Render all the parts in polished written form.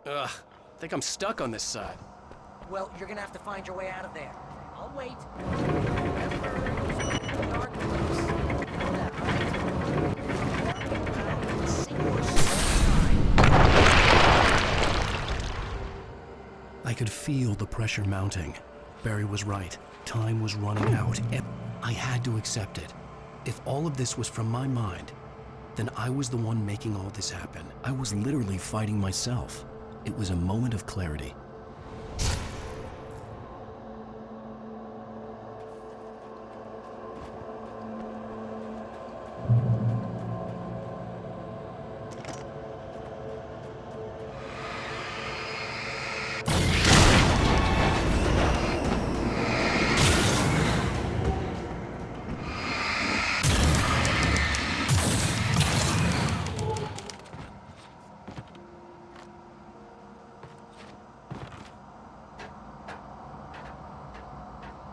Ugh, I think I'm stuck on this side. Well, you're gonna have to find your way out of there. I'll wait. Remember, the dark place. Know that, right? Sing your song. I could feel the pressure mounting. Barry was right. Time was running out. I had to accept it. If all of this was from my mind, then I was the one making all this happen. I was literally fighting myself. It was a moment of clarity.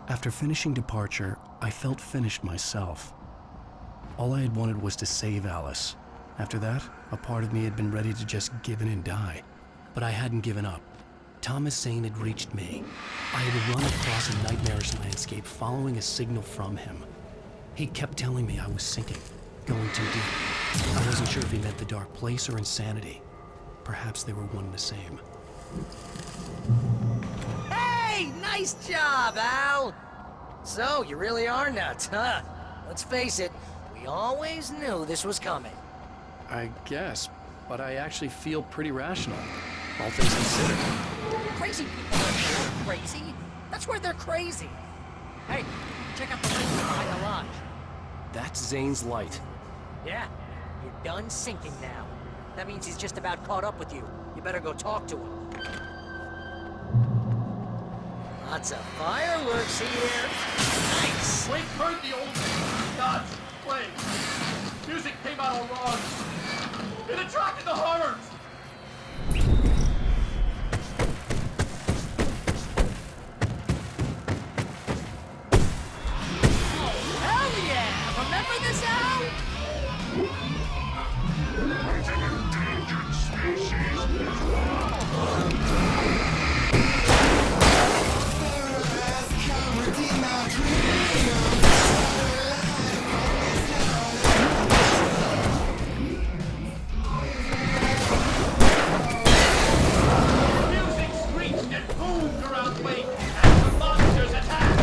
After finishing Departure, I felt finished myself. All I had wanted was to save Alice. After that, a part of me had been ready to just give in and die. But I hadn't given up. Thomas Zane had reached me. I had run across a nightmarish landscape following a signal from him. He kept telling me I was sinking, going too deep. I wasn't sure if he meant the dark place or insanity. Perhaps they were one and the same. Hey, nice job, Al! So, you really are nuts, huh? Let's face it, we always knew this was coming. I guess, but I actually feel pretty rational, all things considered. Crazy people are crazy. That's where they're crazy. Hey, check out the light behind the lodge. That's Zane's light. Yeah, you're done sinking now. That means he's just about caught up with you. You better go talk to him. Lots of fireworks here. Nice. Wait, heard the old gods play. Music came out all wrong. It attracted the horrors. Oh, hell yeah! Remember this, Al? Endangered species. Music screeched and boomed around Wake as the monsters attacked.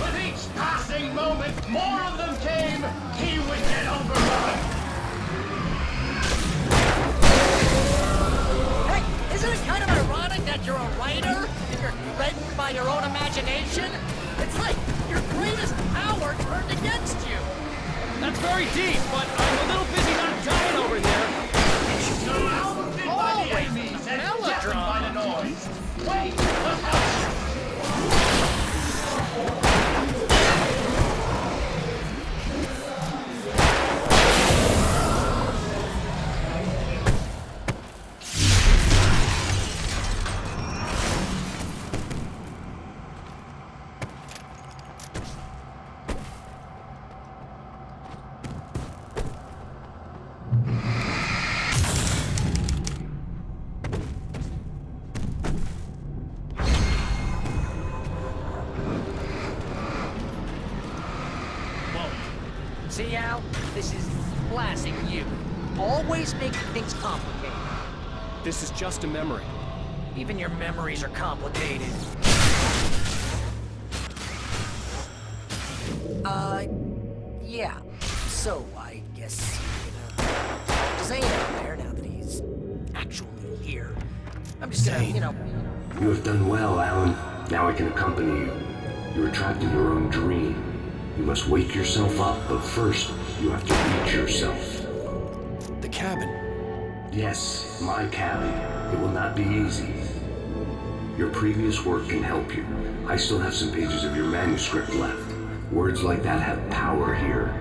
With each passing moment, more of them came. He would get overrun. Hey, isn't it kind of ironic that you're a writer and you're threatened by your own imagination? It's like your greatest power turned against you. That's very deep, but I'm a little busy not dying over here. Surrounded by the Always enemies and melodrama. deafened by the noise. Wait, what else? See, Al? This is classic you. Always making things complicated. This is just a memory. Even your memories are complicated. Yeah. So, I guess you're gonna talk to Zane out there now that he's actually here. I'm just gonna, Zane. You have done well, Alan. Now I can accompany you. You're trapped in your own dream. You must wake yourself up, but first, you have to reach yourself. The cabin. Yes, my cabin. It will not be easy. Your previous work can help you. I still have some pages of your manuscript left. Words like that have power here.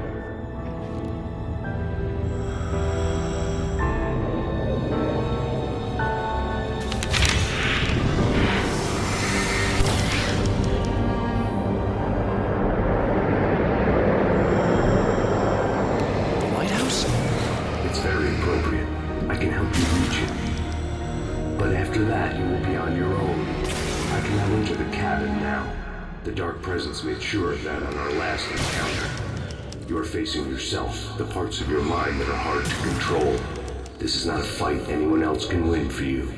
After that, you will be on your own. I cannot enter the cabin now. The Dark Presence made sure of that on our last encounter. You are facing yourself, the parts of your mind that are hard to control. This is not a fight anyone else can win for you.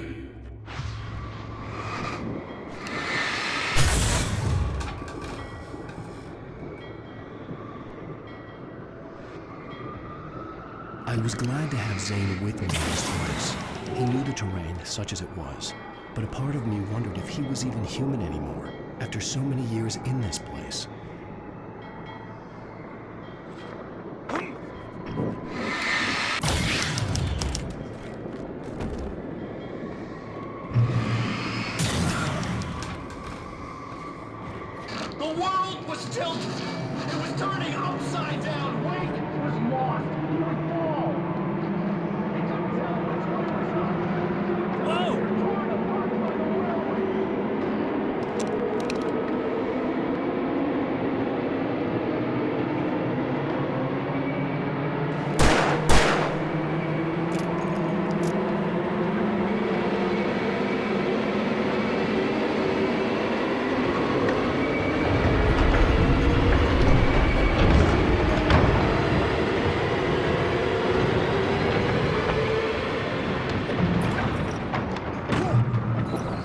I was glad to have Zane with me in this place. He knew the terrain, such as it was, but a part of me wondered if he was even human anymore, after so many years in this place. The world was tilted. It was turning upside down. Wake was lost. He would fall. They couldn't tell which way was up. Whoa! Torn apart by the railway.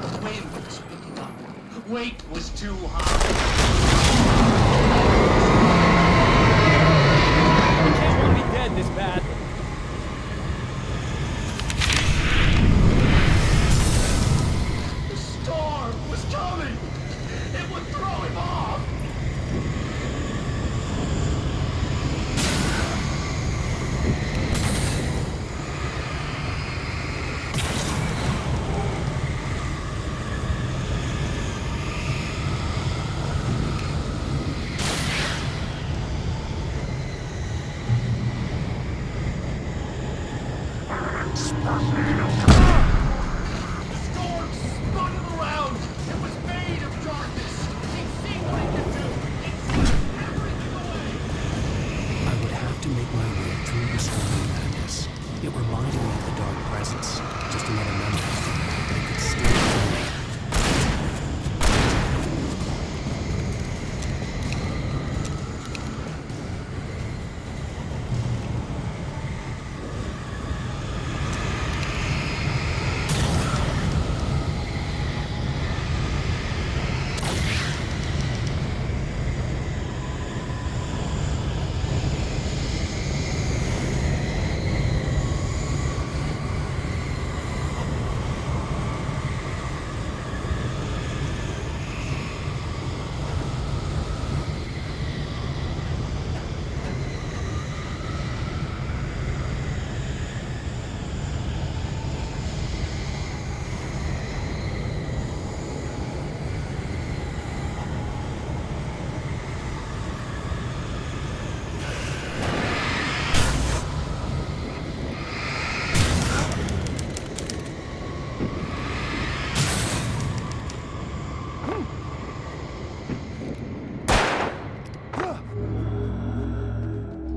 The wind was picking up. Weight was too high. You can't want to be dead this bad. The storm was coming. It would throw him off. The storm spun him around. It was made of darkness. It seemed what it could do. It swept everything away. I would have to make my way through the swirling madness. It reminded me of the Dark Presence, just another memory, but it could still kill me.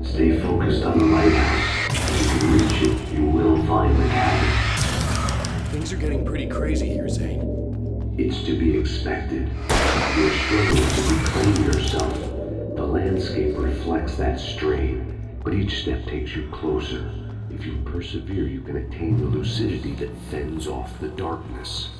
Stay focused on the lighthouse. If you reach it, you will find the cabin. Things are getting pretty crazy here, Zane. It's to be expected. You're struggling to reclaim yourself. The landscape reflects that strain, but each step takes you closer. If you persevere, you can attain the lucidity that fends off the darkness.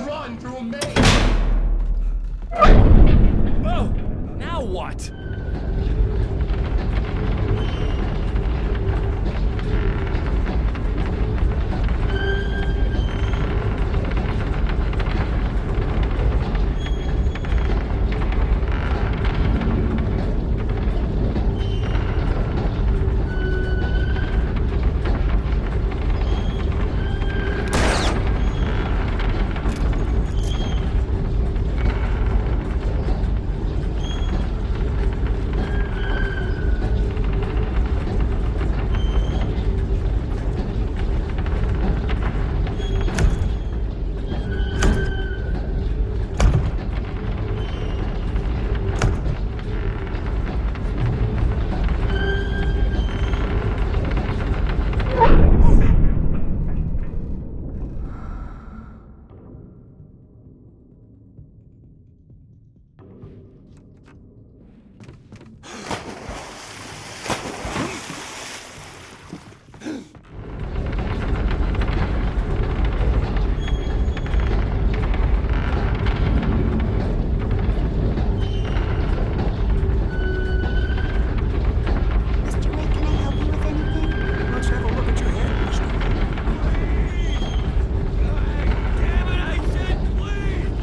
run through a maze. Oh! Now what? Mr. Wake, can I help you with anything? Let's have a look at your head, Mr. Damn it, I said please!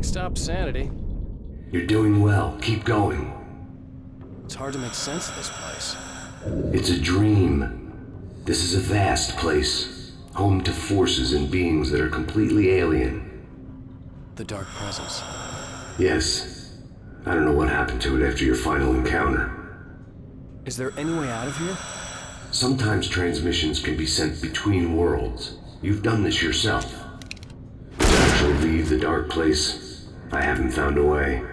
Stop sanity. You're doing well. Keep going. It's hard to make sense of this place. It's a dream. This is a vast place, home to forces and beings that are completely alien. The Dark Presence. Yes. I don't know what happened to it after your final encounter. Is there any way out of here? Sometimes transmissions can be sent between worlds. You've done this yourself. But to actually leave the dark place, I haven't found a way.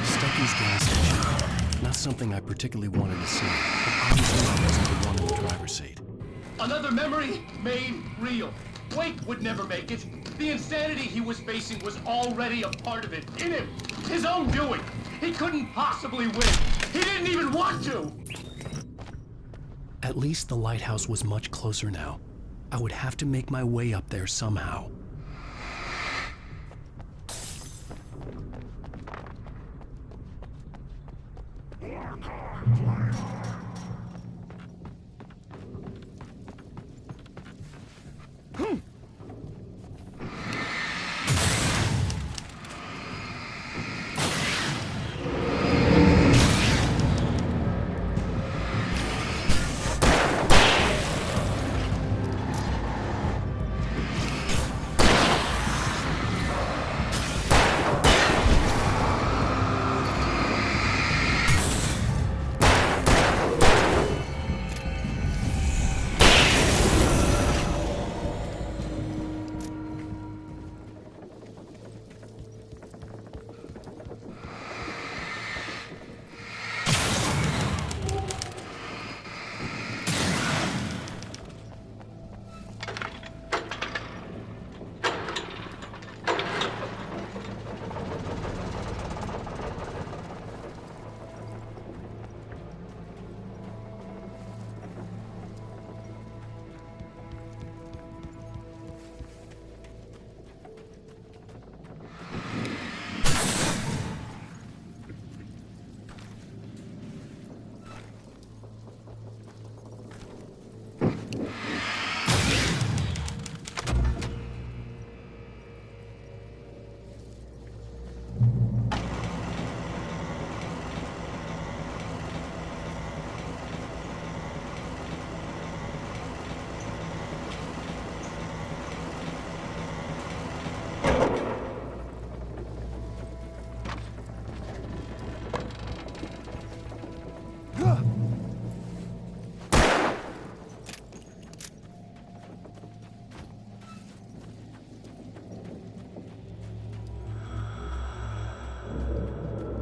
Stucky's gas station. Not something I particularly wanted to see, but obviously I wasn't the one in the driver's seat. Another memory made real. Wake would never make it. The insanity he was facing was already a part of it. In him. His own doing. He couldn't possibly win. He didn't even want to. At least the lighthouse was much closer now. I would have to make my way up there somehow.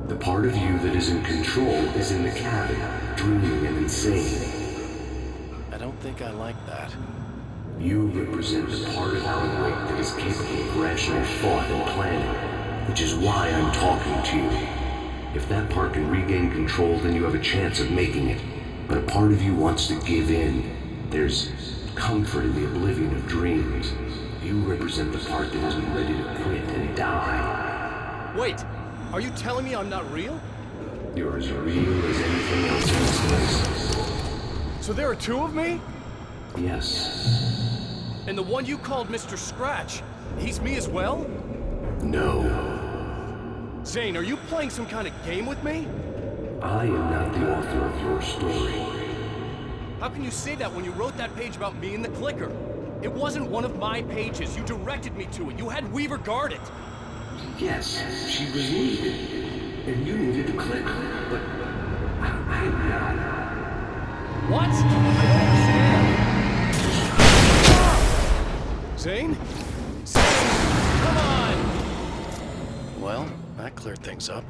The part of you that is in control is in the cabin, dreaming and insane. I don't think I like that. You represent the part of Alan Wake that is capable of rational thought and planning, which is why I'm talking to you. If that part can regain control, then you have a chance of making it. But a part of you wants to give in. There's comfort in the oblivion of dreams. You represent the part that isn't ready to quit and die. Wait, are you telling me I'm not real? You're as real as anything else in this place. So there are two of me? Yes. And the one you called Mr. Scratch, he's me as well? No. Zane, are you playing some kind of game with me? I am not the author of your story. How can you say that when you wrote that page about me in the clicker? It wasn't one of my pages. You directed me to it. You had Weaver guard it. Yes, she was needed. And you needed to click, but I'm not. What? I don't understand. Zane? Zane! Come on! Well, that cleared things up.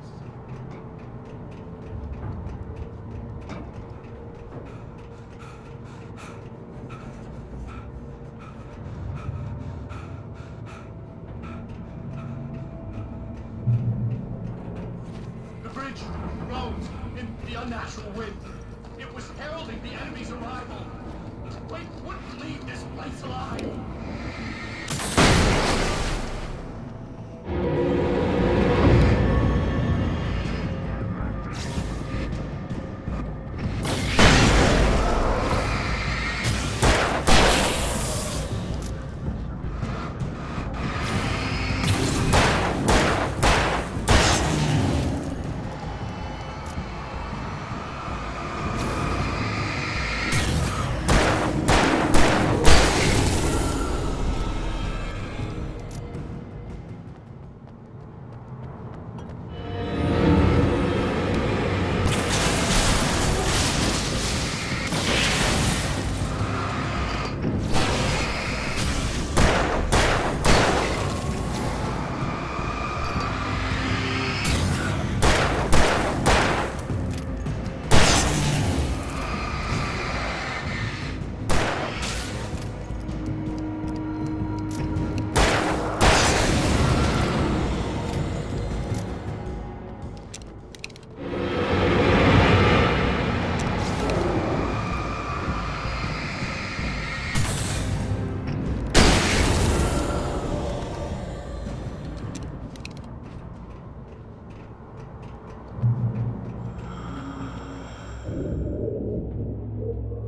The bridge groans in the unnatural wind. It was heralding the enemy's arrival. Wake wouldn't leave this place alive.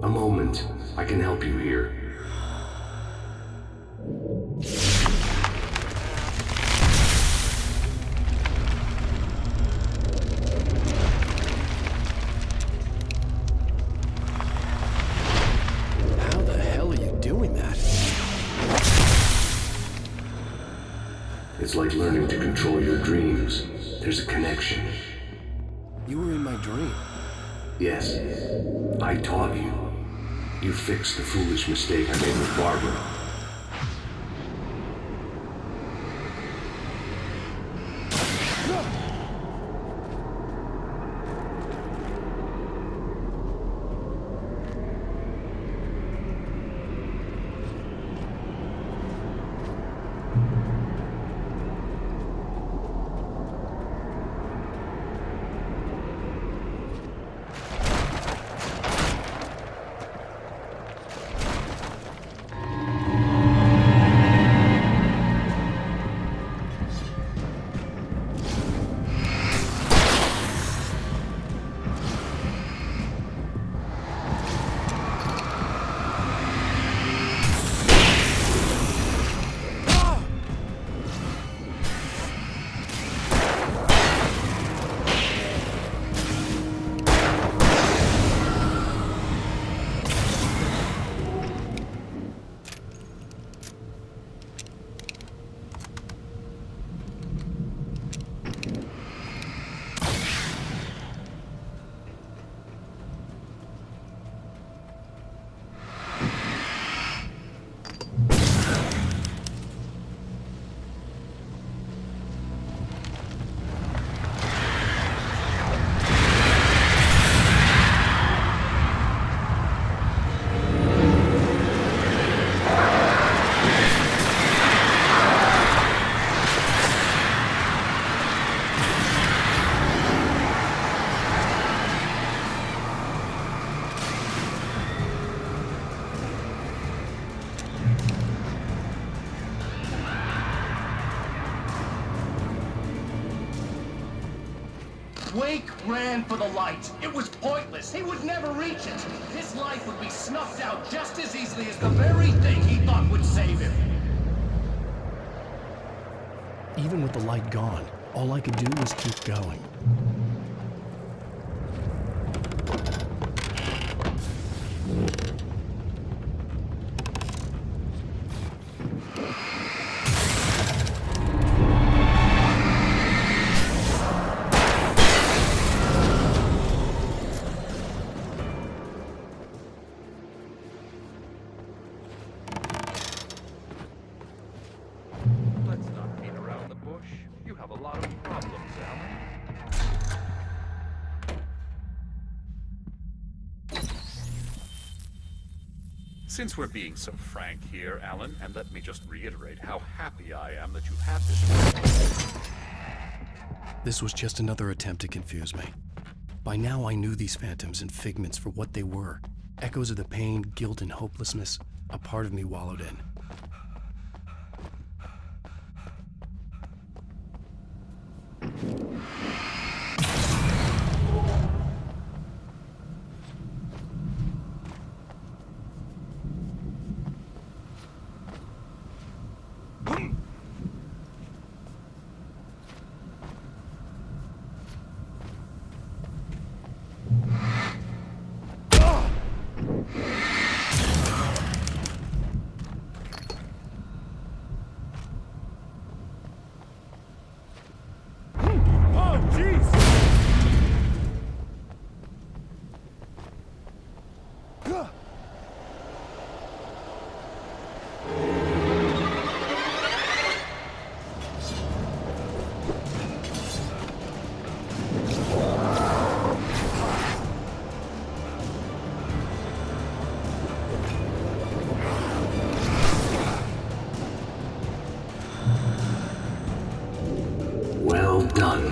A moment. I can help you here. How the hell are you doing that? It's like learning to control your dreams. There's a connection. You were in my dream. Yes, I taught you. You fixed the foolish mistake I made with Barbara. Wake ran for the light. It was pointless. He would never reach it. His life would be snuffed out just as easily as the very thing he thought would save him. Even with the light gone, all I could do was keep going. Let's not beat around the bush. You have a lot of problems, Alan. Since we're being so frank here, Alan, and let me just reiterate how happy I am that you have this. This was just another attempt to confuse me. By now I knew these phantoms and figments for what they were. Echoes of the pain, guilt, and hopelessness a part of me wallowed in. Well done.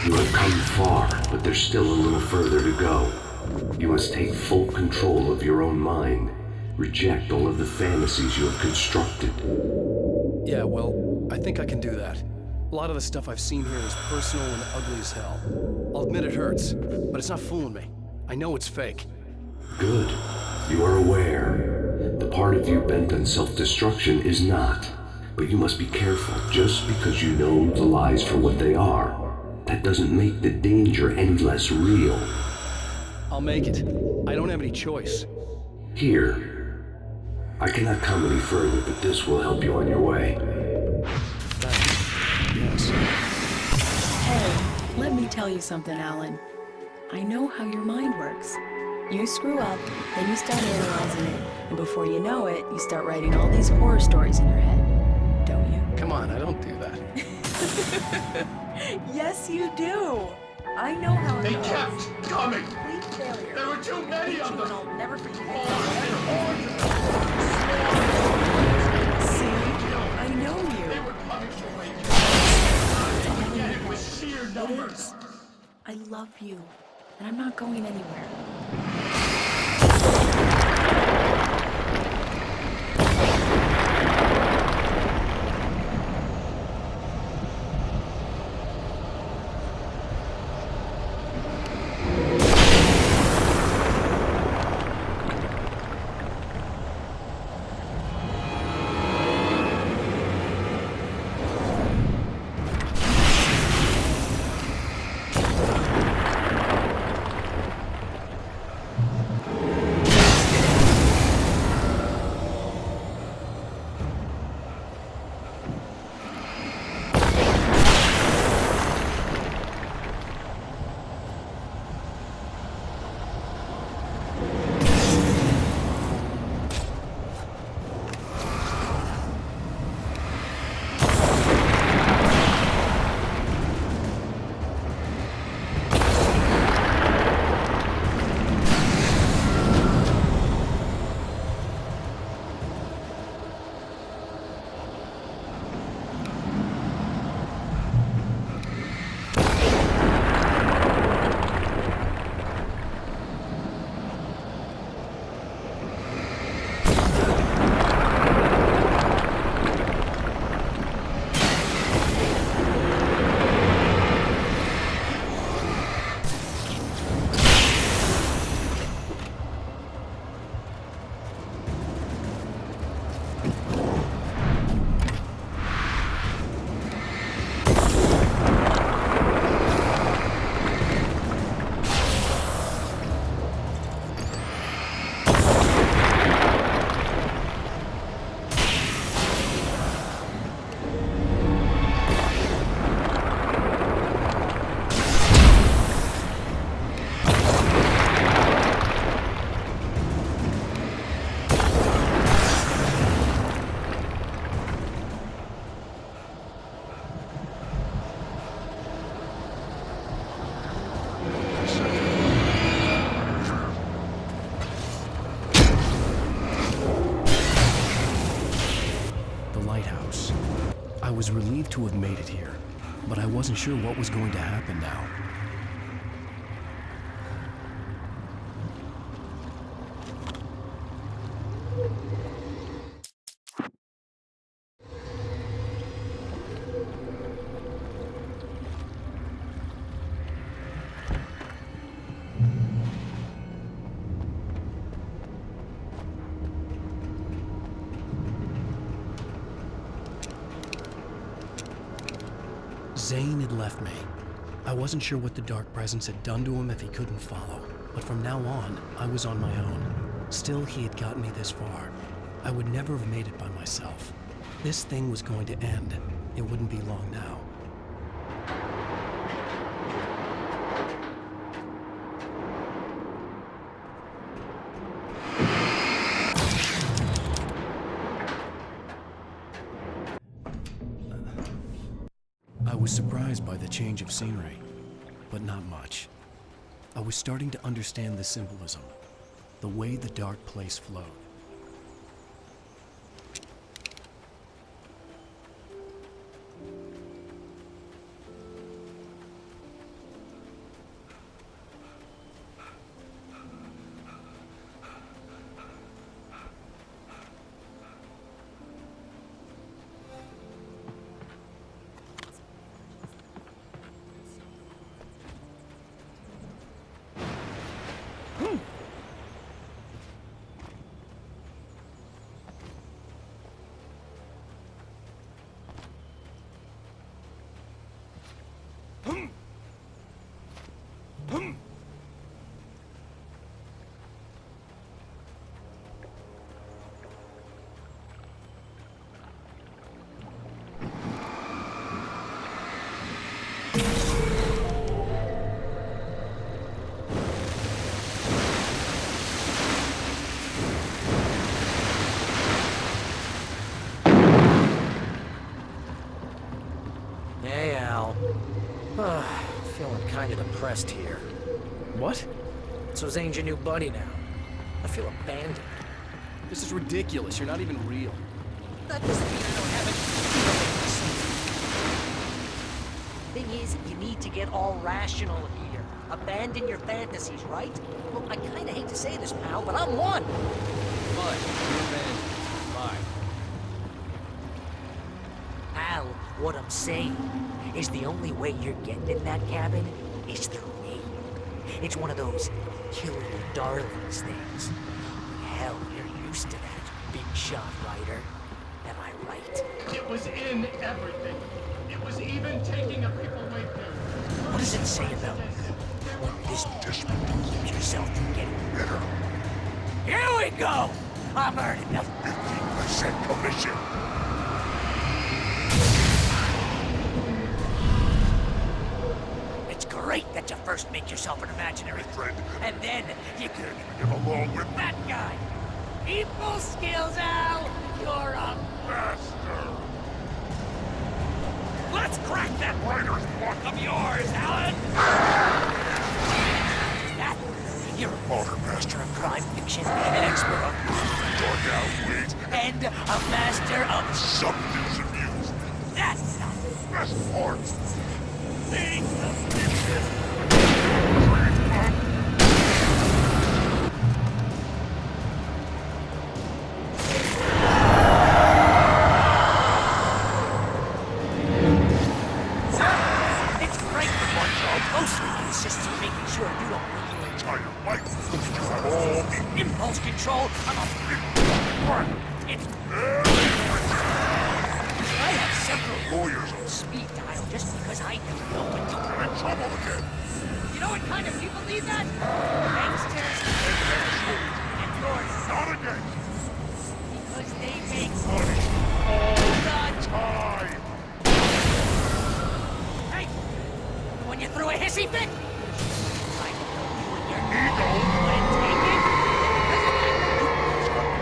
You have come far, but there's still a little further to go. You must take full control of your own mind. Reject all of the fantasies you have constructed. Yeah, well, I think I can do that. A lot of the stuff I've seen here is personal and ugly as hell. I'll admit it hurts, but it's not fooling me. I know it's fake. Good. You are aware. The part of you bent on self-destruction is not. But you must be careful. Just because you know the lies for what they are, that doesn't make the danger any less real. I'll make it. I don't have any choice. Here. I cannot come any further, but this will help you on your way. Thanks. Yes. Hey, let me tell you something, Alan. I know how your mind works. You screw up, then you start analyzing it, and before you know it, you start writing all these horror stories in your head. Don't you? Come on, I don't do that. Yes, you do. I know how it They goes. kept coming. Complete failure. There were too many of them. I'll never forget. Hordes and See? I know you. They were coming to wake you. And yet it was sheer It numbers. is. I love you, and I'm not going anywhere. was relieved to have made it here, but I wasn't sure what was going to happen now. Zane had left me. I wasn't sure what the dark presence had done to him if he couldn't follow, but from now on, I was on my own. Still, he had gotten me this far. I would never have made it by myself. This thing was going to end. It wouldn't be long now. I was surprised by the change of scenery, but not much. I was starting to understand the symbolism, the way the dark place flowed. Hey, Al. Feeling kind of depressed here. What? So Zane's your new buddy now. I feel abandoned. This is ridiculous. You're not even real. That doesn't mean I don't have it. Thing is, you need to get all rational here. Abandon your fantasies, right? Well, I kind of hate to say this, pal, but I'm one. Fine. You're abandoned. Fine. Al, what I'm saying is the only way you're getting in that cabin is through me. It's one of those kill your darlings things. Hell, you're used to that, big shot writer. Am I right? It was in everything. It was even taking a people with him. What does it say about when this desperate to keep yourself from getting better? Here we go! I'm earning the 50% commission. It's great that you first make yourself an imaginary friend, and then you can't even get along with that guy. People skills, Al! You're a master! Let's crack that writer's block of yours, Alan! That, you're a modern master of crime fiction, an expert on dark alleyways, and a master of substance abuse. That's not the best part. Think of this. Impulse control. I'm a it's I have several lawyers on speed dial just because I never know when to get in trouble again. You know what kind of people need that? Gangsters and yours. Not again. Because they make money all the time. Hey, when you threw a hissy fit, I know you and your ego went taken.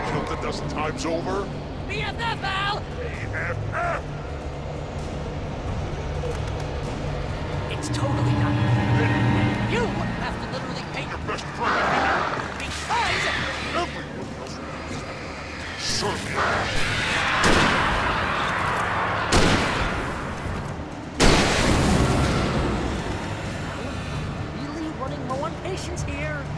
Killed a dozen times over? BFF, Al! BFF! It's totally not. You have to literally pay Your best friend! because Everyone else! Serve me! patience here.